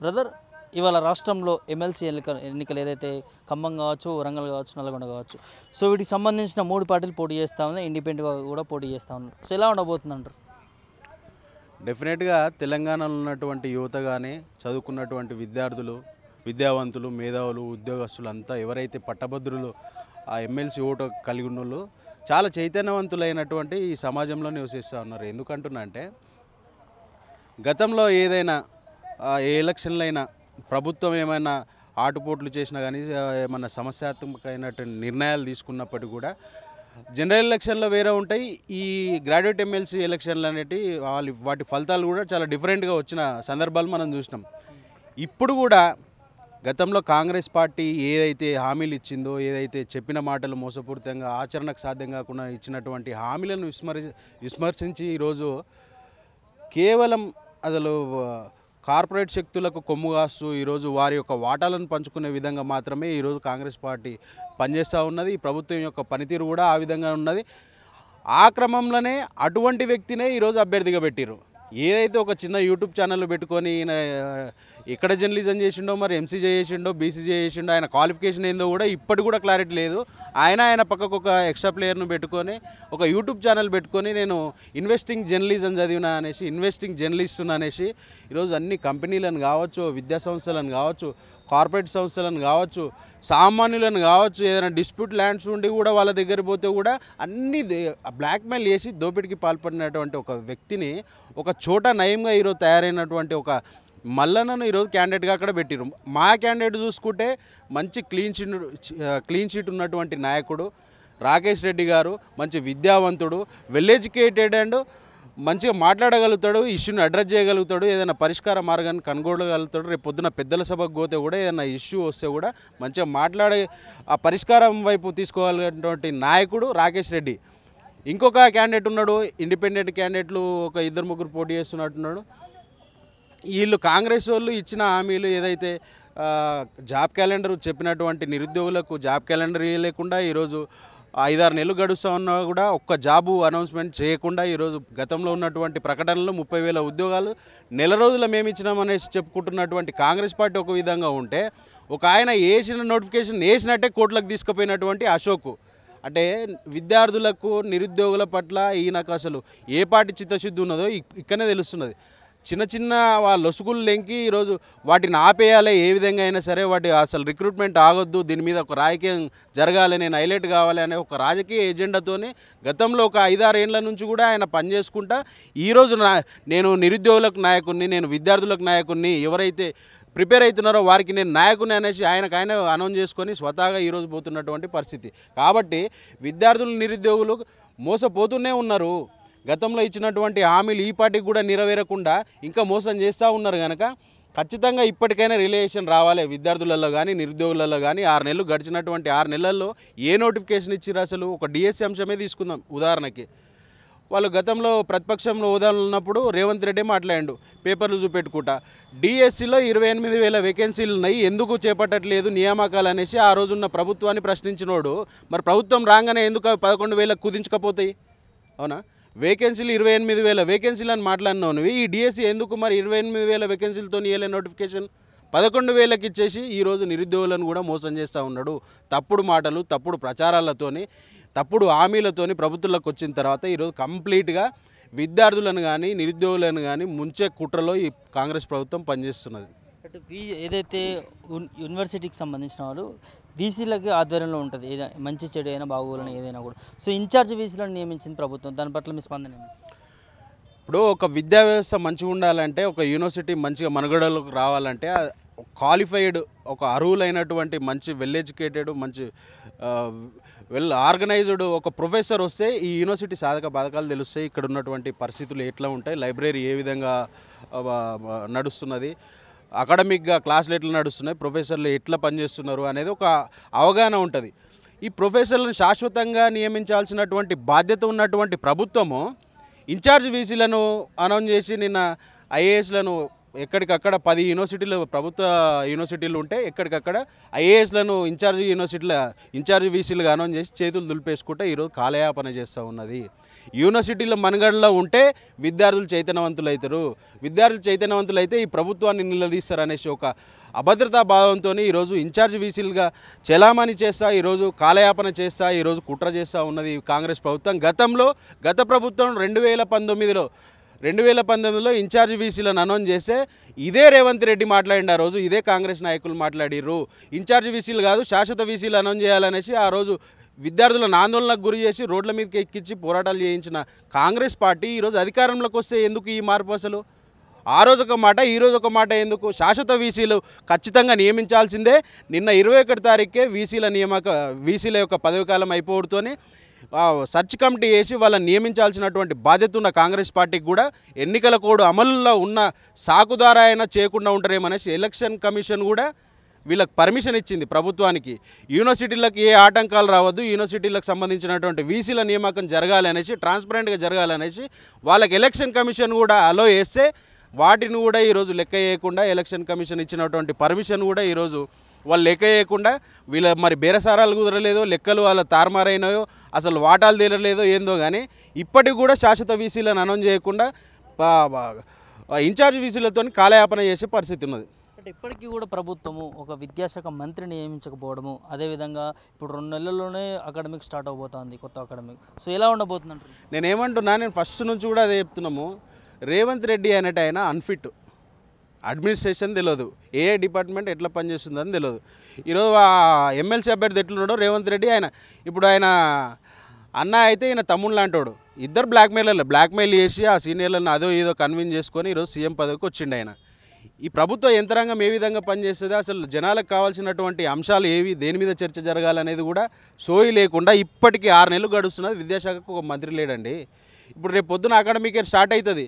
Brother, ఇవాళ రాష్ట్రంలో MLC ఎన్నికలు ఏదైతే ఖమ్మం కావచ్చు, వరంగల్ కావచ్చు, నల్గొండ కావచ్చు, సో వీటికి సంబంధించిన 3 పార్టీలు పోటీ చేస్తూ ఉన్నాయి, ఇండిపెండెంట్గా కూడా పోటీ చేస్తూ ఉన్నారు. సో ఎలా ఉండబోతుంది అంటారు? డెఫినెట్గా తెలంగాణలో ఉన్నటువంటి యువత కానీ, చదువుకున్నటువంటి విద్యార్థులు, విద్యావంతులు, మేధావులు, ఉద్యోగస్తులు అంతా ఎవరైతే పట్టభద్రులు ఆ ఎమ్మెల్సీ ఓటు కలిగి ఉన్నోళ్ళు చాలా చైతన్యవంతులైనటువంటి ఈ సమాజంలో నివసిస్తూ ఉన్నారు. ఎందుకంటున్నా అంటే గతంలో ఏదైనా ఏ ఎలక్షన్లైనా ప్రభుత్వం ఏమైనా ఆటుపోట్లు చేసినా కానీ ఏమైనా సమస్యాత్మకమైనటువంటి నిర్ణయాలు తీసుకున్నప్పటికీ కూడా జనరల్ ఎలక్షన్లో వేరే ఉంటాయి. ఈ గ్రాడ్యుయేట్ ఎమ్మెల్సీ ఎలక్షన్లు అనేవి వాటి ఫలితాలు కూడా చాలా డిఫరెంట్గా వచ్చిన సందర్భాలు మనం చూసినాం. ఇప్పుడు కూడా గతంలో కాంగ్రెస్ పార్టీ ఏదైతే హామీలు ఇచ్చిందో, ఏదైతే చెప్పిన మాటలు మోసపూరితంగా ఆచరణకు సాధ్యం కాకుండా ఇచ్చినటువంటి హామీలను విస్మరించి ఈరోజు కేవలం అసలు కార్పొరేట్ శక్తులకు కొమ్ము కాస్తూ ఈరోజు వారి యొక్క వాటాలను పంచుకునే విధంగా మాత్రమే ఈరోజు కాంగ్రెస్ పార్టీ పనిచేస్తూ ఉన్నది. ఈ ప్రభుత్వం యొక్క పనితీరు కూడా ఆ విధంగా ఉన్నది. ఆ క్రమంలోనే అటువంటి వ్యక్తినే ఈరోజు అభ్యర్థిగా పెట్టిరు. ఏదైతే ఒక చిన్న యూట్యూబ్ ఛానల్ పెట్టుకొని ఈయన ఎక్కడ జర్నలిజం చేసిండో, మరి ఎంసీజే చేసిండో, బీసీజే చేసిండో, ఆయన క్వాలిఫికేషన్ ఏందో కూడా ఇప్పటికి కూడా క్లారిటీ లేదు. ఆయన పక్కకు ఒక ఎక్స్ట్రా ప్లేయర్ను పెట్టుకొని ఒక యూట్యూబ్ ఛానల్ పెట్టుకొని నేను ఇన్వెస్టింగ్ జర్నలిజం చదివినా అనేసి, ఇన్వెస్టింగ్ జర్నలిస్టును అనేసి ఈరోజు అన్ని కంపెనీలను కావచ్చు, విద్యా సంస్థలను కావచ్చు, కార్పొరేట్ సంస్థలను కావచ్చు, సామాన్యులను కావచ్చు, ఏదైనా డిస్ప్యూట్ ల్యాండ్స్ ఉండి కూడా వాళ్ళ దగ్గర పోతే కూడా అన్ని బ్లాక్మెయిల్ చేసి దోపిడీకి పాల్పడినటువంటి ఒక వ్యక్తిని ఒక చోట నయంగా ఈరోజు తయారైనటువంటి ఒక మల్లన్నను ఈరోజు క్యాండిడేట్గా అక్కడ పెట్టిరు. మా క్యాండిడేట్ చూసుకుంటే మంచి క్లీన్ షీట్ ఉన్నటువంటి నాయకుడు రాకేష్ రెడ్డి గారు, మంచి విద్యావంతుడు, వెల్ ఎడ్యుకేటెడ్ అండ్ మంచిగా మాట్లాడగలుగుతాడు, ఇష్యూని అడ్రస్ చేయగలుగుతాడు, ఏదైనా పరిష్కార మార్గాన్ని కనుగొనగలుగుతాడు. రేపు పొద్దున పెద్దల సభకు పోతే కూడా ఏదైనా ఇష్యూ వస్తే కూడా మంచిగా మాట్లాడే ఆ పరిష్కారం వైపు తీసుకోవాలనేటువంటి నాయకుడు రాకేష్ రెడ్డి. ఇంకొక క్యాండిడేట్ ఉన్నాడు, ఇండిపెండెంట్ క్యాండిడేట్లు ఒక 2-3 పోటీ చేస్తున్నట్టున్నాడు. వీళ్ళు కాంగ్రెస్ వాళ్ళు ఇచ్చిన హామీలు ఏదైతే జాబ్ క్యాలెండర్ చెప్పినటువంటి నిరుద్యోగులకు జాబ్ క్యాలెండర్ లేకుండా ఈరోజు 5-6 నెలలు గడుస్తూ ఉన్నా కూడా ఒక్క జాబు అనౌన్స్మెంట్ చేయకుండా ఈరోజు గతంలో ఉన్నటువంటి ప్రకటనలో 30,000 ఉద్యోగాలు నెల రోజుల మేము ఇచ్చినామనేసి చెప్పుకుంటున్నటువంటి కాంగ్రెస్ పార్టీ ఒక విధంగా ఉంటే, ఒక ఆయన వేసిన నోటిఫికేషన్ వేసినట్టే కోర్టులకు తీసుకుపోయినటువంటి అశోక్ అంటే విద్యార్థులకు, నిరుద్యోగుల పట్ల ఈయనకు అసలు ఏ పార్టీ చిత్తశుద్ధి ఉన్నదో ఇక్కడనే తెలుస్తున్నది. చిన్న వాళ్ళ లొసుగులు లెంకి ఈరోజు వాటిని ఆపేయాలి, ఏ విధంగా అయినా సరే వాటి అసలు రిక్రూట్మెంట్ ఆగొద్దు, దీని మీద ఒక రాజకీయం జరగాలి, నేను హైలైట్ కావాలి అనే ఒక రాజకీయ ఎజెండాతోనే గతంలో ఒక 5-6 ఏళ్ల నుంచి కూడా ఆయన పనిచేసుకుంటా ఈరోజు నేను నిరుద్యోగులకు నాయకుడిని, నేను విద్యార్థులకు నాయకుడిని, ఎవరైతే ప్రిపేర్ అవుతున్నారో వారికి నేను నాయకుని అనేసి ఆయన అనౌన్స్ చేసుకొని స్వతహాగా ఈరోజు పోతున్నటువంటి పరిస్థితి. కాబట్టి విద్యార్థులు, నిరుద్యోగులు మోసపోతూనే ఉన్నారు. గతంలో ఇచ్చినటువంటి హామీలు ఈ పార్టీకి కూడా నెరవేరకుండా ఇంకా మోసం చేస్తూ ఉన్నారు కనుక ఖచ్చితంగా ఇప్పటికైనా రిలేషన్ రావాలి విద్యార్థులలో కానీ, నిరుద్యోగులలో కానీ. 6 నెలలు గడిచినటువంటి 6 నెలల్లో ఏ నోటిఫికేషన్ ఇచ్చిర్రు? అసలు ఒక డిఎస్సి అంశమే తీసుకుందాం ఉదాహరణకి. వాళ్ళు గతంలో ప్రతిపక్షంలో హోదాలో ఉన్నప్పుడు రేవంత్ రెడ్డి మాట్లాడిండు పేపర్లు చూపెట్టుకుంటా, డిఎస్సిలో 28,000 వేకెన్సీలు ఉన్నాయి, ఎందుకు చేపట్టట్లేదు నియామకాలు అనేసి ఆ రోజున్న ప్రభుత్వాన్ని ప్రశ్నించినోడు మరి ప్రభుత్వం రాగానే ఎందుకు 11,000 కుదించకపోతాయి? అవునా? వేకెన్సీలు 28,000 వేకెన్సీలు అని మాట్లాడినవి, ఈ డిఎస్సి ఎందుకు మరి 28,000 వేకెన్సీలతో ఇవ్వలే నోటిఫికేషన్? 11,000కి ఇచ్చేసి ఈరోజు నిరుద్యోగులను కూడా మోసం చేస్తూ ఉన్నాడు. తప్పుడు మాటలు, తప్పుడు ప్రచారాలతోని, తప్పుడు హామీలతోని ప్రభుత్వంలోకి వచ్చిన తర్వాత ఈరోజు కంప్లీట్గా విద్యార్థులను కానీ, నిరుద్యోగులను కానీ ముంచే కుట్రలో ఈ కాంగ్రెస్ ప్రభుత్వం పనిచేస్తున్నది. అటు ఏదైతే యూనివర్సిటీకి సంబంధించిన వాళ్ళు బీసీలకి ఆధ్వర్యంలో ఉంటుంది, మంచి చెడు అయినా బాగోవాలని ఏదైనా కూడా. సో ఇన్ఛార్జ్ బీసీలను నియమించింది ప్రభుత్వం, దాని పట్ల మీ స్పందన ఏంటి? ఇప్పుడు ఒక విద్యా వ్యవస్థ మంచిగా ఉండాలంటే, ఒక యూనివర్సిటీ మంచిగా మనుగడలోకి రావాలంటే క్వాలిఫైడ్, ఒక అర్హులైనటువంటి మంచి వెల్ ఎడ్యుకేటెడ్, మంచి వెల్ ఆర్గనైజ్డ్ ఒక ప్రొఫెసర్ వస్తే ఈ యూనివర్సిటీ సాధక బాధకాలు తెలుస్తాయి. ఇక్కడ ఉన్నటువంటి పరిస్థితులు ఎట్లా ఉంటాయి, లైబ్రరీ ఏ విధంగా నడుస్తున్నది, అకాడమిక్గా క్లాసులు ఎట్లా నడుస్తున్నాయి, ప్రొఫెసర్లు ఎట్లా పనిచేస్తున్నారు అనేది ఒక అవగాహన ఉంటుంది. ఈ ప్రొఫెసర్లను శాశ్వతంగా నియమించాల్సినటువంటి బాధ్యత ఉన్నటువంటి ప్రభుత్వము ఇన్ఛార్జ్ వీసీలను అనౌన్స్ చేసి నిన్న ఐఏఎస్లను ఎక్కడికక్కడ 10 యూనివర్సిటీలు ప్రభుత్వ యూనివర్సిటీలు ఉంటే ఎక్కడికక్కడ ఐఏఎస్లను ఇన్ఛార్జ్ వీసీలుగా అనౌన్స్ చేసి చేతులు దులిపేసుకుంటే ఈరోజు కాలయాపన చేస్తూ ఉన్నది. యూనివర్సిటీల మనుగడలో ఉంటే విద్యార్థులు చైతన్యవంతులు అవుతారు. విద్యార్థులు చైతన్యవంతులు అయితే ఈ ప్రభుత్వాన్ని నిలదీస్తారు అనేసి ఒక అభద్రతా భావంతో ఈరోజు ఇన్ఛార్జ్ వీసీలుగా చెలామణి చేస్తా ఈరోజు కాలయాపన చేస్తా ఈరోజు కుట్ర చేస్తూ ఉన్నది కాంగ్రెస్ ప్రభుత్వం. గత ప్రభుత్వం 2019లో ఇన్ఛార్జ్ వీసీలను అనౌన్స్ చేస్తే ఇదే రేవంత్ రెడ్డి మాట్లాడిండు. ఆ రోజు ఇదే కాంగ్రెస్ నాయకులు మాట్లాడిర్రు. ఇన్ఛార్జ్ వీసీలు కాదు శాశ్వత వీసీలు అనౌన్స్ చేయాలనేసి ఆ రోజు విద్యార్థులను ఆందోళనకు గురి చేసి రోడ్ల మీదకి ఎక్కించి పోరాటాలు చేయించిన కాంగ్రెస్ పార్టీ ఈరోజు అధికారంలోకి వస్తే ఎందుకు ఈ మార్పు? అసలు ఆ రోజు ఒక మాట ఈ రోజు ఒక మాట ఎందుకు? శాశ్వత వీసీలు ఖచ్చితంగా నియమించాల్సిందే. నిన్న 21 తారీఖే వీసీల యొక్క పదవీకాలం అయిపోవడంతోనే సర్చ్ కమిటీ వేసి వాళ్ళని నియమించాల్సినటువంటి బాధ్యత ఉన్న కాంగ్రెస్ పార్టీకి కూడా ఎన్నికల కోడ్ అమలులో ఉన్న సాకుదారా అయినా చేయకుండా ఉంటారేమనేసి ఎలక్షన్ కమిషన్ కూడా వీళ్ళకి పర్మిషన్ ఇచ్చింది ప్రభుత్వానికి. యూనివర్సిటీలకు ఏ ఆటంకాలు రావద్దు, యూనివర్సిటీలకు సంబంధించినటువంటి వీసీల నియామకం జరగాలి అనేసి ట్రాన్స్పరెంట్గా జరగాలనేసి వాళ్ళకి ఎలక్షన్ కమిషన్ కూడా అలో చేస్తే వాటిని కూడా ఈరోజు లెక్క చేయకుండా ఎలక్షన్ కమిషన్ ఇచ్చినటువంటి పర్మిషన్ కూడా ఈరోజు వాళ్ళు లెక్క చేయకుండా వీళ్ళ మరి బేరసారాలు కుదరలేదో, లెక్కలు వాళ్ళ తారుమారైనాయో, అసలు వాటాలు తీరలేదో ఏందో కానీ ఇప్పటికి కూడా శాశ్వత వీసీలను అనౌన్స్ చేయకుండా ఇన్ఛార్జ్ వీసీలతో కాలయాపన చేసే పరిస్థితి ఉన్నది. అంటే ఇప్పటికీ కూడా ప్రభుత్వము ఒక విద్యాశాఖ మంత్రిని నియమించకపోవడము, అదేవిధంగా ఇప్పుడు 2 నెలల్లోనే అకాడమిక్ స్టార్ట్ అవబోతుంది, కొత్త అకాడమిక్. సో ఎలా ఉండబోతుంది అంటారు? నేను ఫస్ట్ నుంచి కూడా అదే చెప్తున్నాము. రేవంత్ రెడ్డి అనేట ఆయన అన్ఫిట్, అడ్మినిస్ట్రేషన్ తెలియదు, ఏ డిపార్ట్మెంట్ ఎట్లా పనిచేస్తుందని తెలియదు. ఈరోజు ఆ ఎమ్మెల్సీ అభ్యర్థి ఎట్లున్నాడో రేవంత్ రెడ్డి ఆయన అన్న అయితే ఈయన తమ్ముడు లాంటోడు. ఇద్దరు బ్లాక్మెయిల్ చేసి ఆ సీనియర్లను అదో ఏదో కన్విన్స్ చేసుకొని ఈరోజు సీఎం పదవికి వచ్చిండు ఆయన. ఈ ప్రభుత్వ యంత్రాంగం ఏ విధంగా పనిచేస్తుంది, అసలు జనాలకు కావాల్సినటువంటి అంశాలు ఏవి, దేని మీద చర్చ జరగాలనేది కూడా సోయి లేకుండా ఇప్పటికీ 6 నెలలు గడుస్తున్నది. విద్యాశాఖకు ఒక మంత్రి లేడండి. ఇప్పుడు రేపు పొద్దున అకాడమిక్ ఇయర్ స్టార్ట్ అవుతుంది,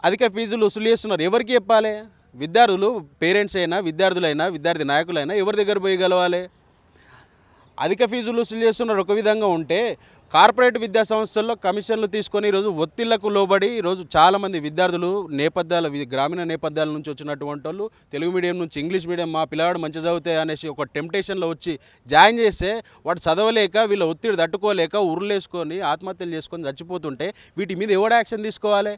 అధిక ఫీజులు వసూలు చేస్తున్నారు. ఎవరికి చెప్పాలి? విద్యార్థులు, పేరెంట్స్ అయినా, విద్యార్థులైనా, విద్యార్థి నాయకులైనా ఎవరి దగ్గర పోయి గెలవాలి? అధిక ఫీజులు వసూలు చేస్తున్నారు ఒక విధంగా ఉంటే, కార్పొరేట్ విద్యా సంస్థల్లో కమిషన్లు తీసుకొని ఈరోజు ఒత్తిళ్లకు లోబడి ఈరోజు చాలామంది విద్యార్థులు గ్రామీణ నేపథ్యాల నుంచి వచ్చినటువంటి వాళ్ళు తెలుగు మీడియం నుంచి ఇంగ్లీష్ మీడియం మా పిల్లవాడు మంచి చదివితే అనేసి ఒక టెంప్టేషన్లో వచ్చి జాయిన్ చేస్తే వాడు చదవలేక వీళ్ళ ఒత్తిడి తట్టుకోలేక ఉరులేసుకొని ఆత్మహత్యలు చేసుకొని చచ్చిపోతుంటే వీటి మీద ఎవడ యాక్షన్ తీసుకోవాలి?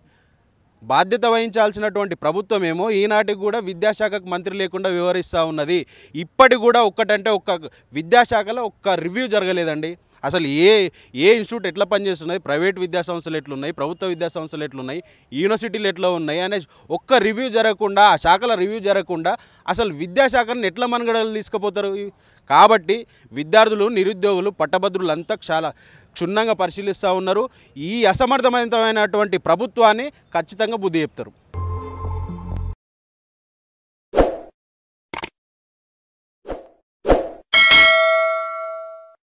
బాధ్యత వహించాల్సినటువంటి ప్రభుత్వం ఏమో ఈనాటికి కూడా విద్యాశాఖకు మంత్రి లేకుండా వ్యవహరిస్తూ ఉన్నది. ఇప్పటికి కూడా ఒక్క విద్యాశాఖలో ఒక్క రివ్యూ జరగలేదండి. అసలు ఏ ఇన్స్టిట్యూట్ ఎట్లా పనిచేస్తున్నాయి, ప్రైవేట్ విద్యా సంస్థలు ఎట్లున్నాయి, ప్రభుత్వ విద్యా సంస్థలు ఎట్లున్నాయి, యూనివర్సిటీలు ఎట్లా ఉన్నాయి అనే ఒక్క రివ్యూ జరగకుండా, ఆ శాఖల రివ్యూ జరగకుండా అసలు విద్యాశాఖను ఎట్లా మనుగడలు తీసుకుపోతారు? కాబట్టి విద్యార్థులు, నిరుద్యోగులు, పట్టభద్రులు అంతా చాలా క్షుణ్ణంగా పరిశీలిస్తూ ఉన్నారు. ఈ అసమర్థమైనటువంటి ప్రభుత్వాన్ని ఖచ్చితంగా బుద్ధి చెప్తారు.